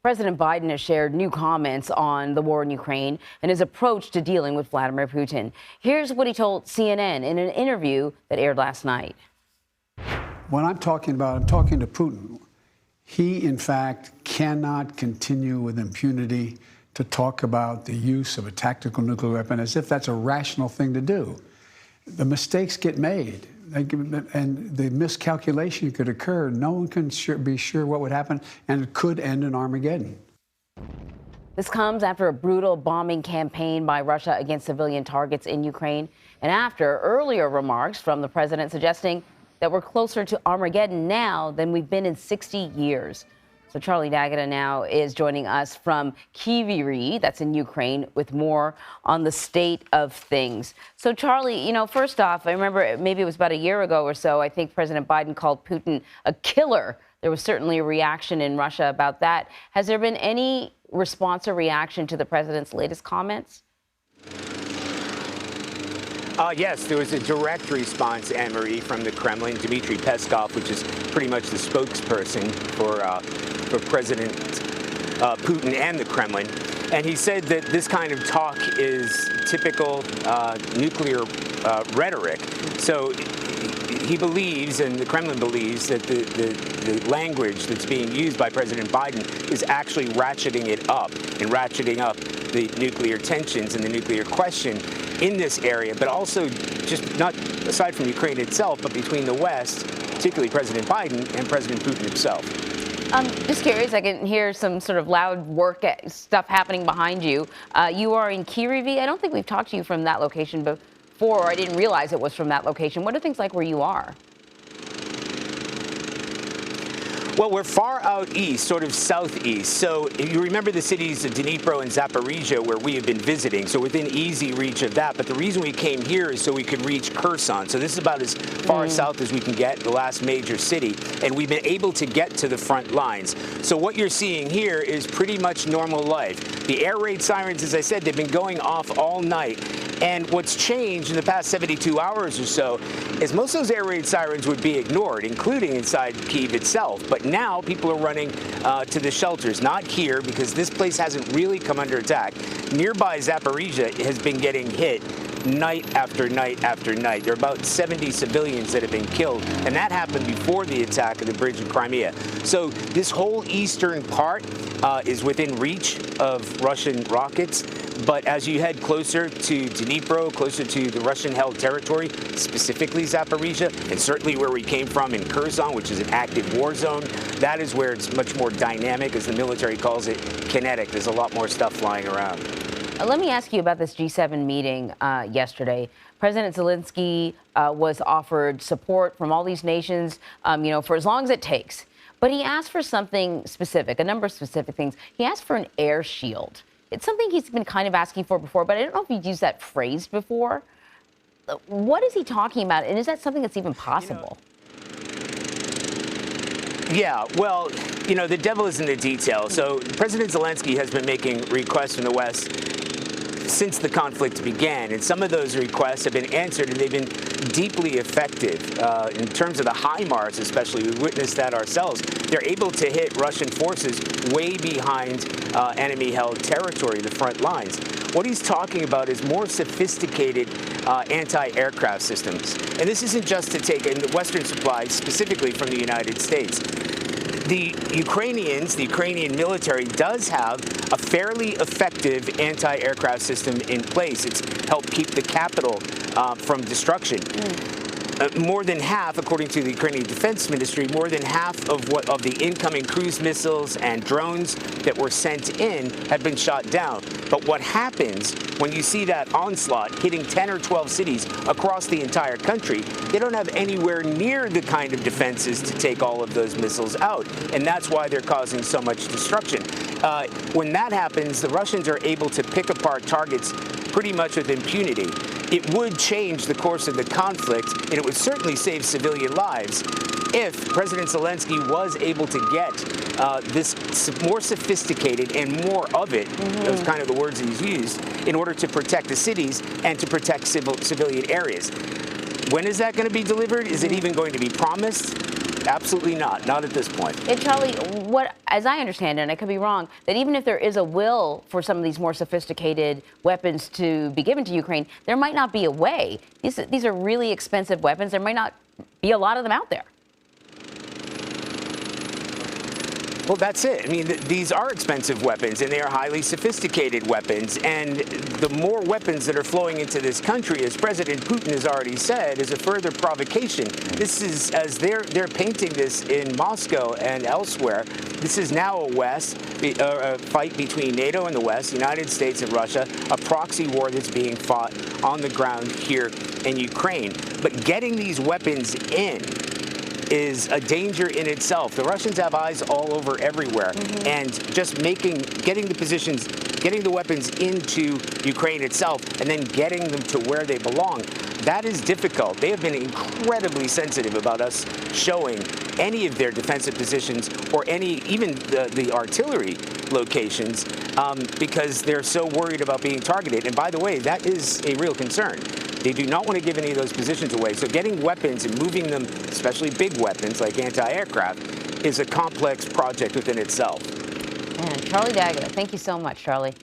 President Biden has shared new comments on the war in Ukraine and his approach to dealing with Vladimir Putin. Here's what he told CNN in an interview that aired last night. When I'm talking to Putin. He, in fact, cannot continue with impunity to talk about the use of a tactical nuclear weapon as if that's a rational thing to do. The mistakes get made, and the miscalculation could occur. No one can be sure what would happen, and it could end in Armageddon. This comes after a brutal bombing campaign by Russia against civilian targets in Ukraine, and after earlier remarks from the president suggesting that we're closer to Armageddon now than we've been in 60 years. So Charlie D'Agata now is joining us from Kyiv, that's in Ukraine, with more on the state of things. So Charlie, first off, I remember maybe it was about a year ago or so, I think President Biden called Putin a killer. There was certainly a reaction in Russia about that. Has there been any response or reaction to the president's latest comments? Yes, there was a direct response, Anne-Marie, from the Kremlin. Dmitry Peskov, which is pretty much the spokesperson for President Putin and the Kremlin. And he said that this kind of talk is typical nuclear rhetoric. So he believes, and the Kremlin believes, that the language that's being used by President Biden is actually ratcheting it up and ratcheting up the nuclear tensions and the nuclear question in this area, but also just not aside from Ukraine itself, but between the West, particularly President Biden and President Putin himself. I'm just curious, I can hear some sort of loud work stuff happening behind you. You are in Kyiv. I don't think we've talked to you from that location before, or I didn't realize it was from that location. What are things like where you are? Well, we're far out east, sort of southeast. So you remember the cities of Dnipro and Zaporizhia where we have been visiting, so within easy reach of that. But the reason we came here is so we could reach Kherson. So this is about as far south as we can get, the last major city. And we've been able to get to the front lines. So what you're seeing here is pretty much normal life. The air raid sirens, as I said, they've been going off all night. And what's changed in the past 72 hours or so is most of those air raid sirens would be ignored, including inside Kyiv itself. But now people are running to the shelters, not here, because this place hasn't really come under attack. Nearby Zaporizhia has been getting hit night after night after night. There are about 70 civilians that have been killed, and that happened before the attack of the bridge in Crimea. So this whole eastern part is within reach of Russian rockets. But as you head closer to Dnipro, closer to the Russian-held territory, specifically Zaporizhia, and certainly where we came from in Kherson, which is an active war zone, that is where it's much more dynamic, as the military calls it, kinetic. There's a lot more stuff flying around. Let me ask you about this G7 meeting yesterday. President Zelenskyy was offered support from all these nations, for as long as it takes. But he asked for something specific, a number of specific things. He asked for an air shield. It's something he's been kind of asking for before, but I don't know if he'd used that phrase before. What is he talking about, and is that something that's even possible? Yeah, well, the devil is in the detail. So President Zelenskyy has been making requests from the West since the conflict began, and some of those requests have been answered, and they've been deeply effective. In terms of the HIMARS especially, we witnessed that ourselves. They're able to hit Russian forces way behind enemy-held territory, the front lines. What he's talking about is more sophisticated anti-aircraft systems. And this isn't just to take in the Western supplies, specifically from the United States. The Ukrainian military does have a fairly effective anti-aircraft system in place. It's helped keep the capital from destruction. More than half, according to the Ukrainian Defense Ministry, more than half of the incoming cruise missiles and drones that were sent in have been shot down. But what happens when you see that onslaught hitting 10 or 12 cities across the entire country, they don't have anywhere near the kind of defenses to take all of those missiles out. And that's why they're causing so much destruction. When that happens, the Russians are able to pick apart targets pretty much with impunity. It would change the course of the conflict, and it would certainly save civilian lives if President Zelenskyy was able to get this more sophisticated and more of it, those kind of the words he's used, in order to protect the cities and to protect civilian areas. When is that going to be delivered? Is it even going to be promised? Absolutely not. Not at this point. And Charlie, what, as I understand it, and I could be wrong, that even if there is a will for some of these more sophisticated weapons to be given to Ukraine, there might not be a way. These are really expensive weapons. There might not be a lot of them out there. Well, that's it. I mean, these are expensive weapons, and they are highly sophisticated weapons. And the more weapons that are flowing into this country, as President Putin has already said, is a further provocation. This is, as they're painting this in Moscow and elsewhere, this is now a fight between NATO and the West, the United States and Russia, a proxy war that's being fought on the ground here in Ukraine. But getting these weapons in is a danger in itself. The Russians have eyes all over everywhere, and just getting the weapons into Ukraine itself and then getting them to where they belong, that is difficult. They have been incredibly sensitive about us showing any of their defensive positions or even the artillery locations because they're so worried about being targeted. And by the way, that is a real concern. They do not want to give any of those positions away. So getting weapons and moving them, especially big weapons like anti-aircraft, is a complex project within itself. Man, Charlie D'Agata, thank you so much, Charlie.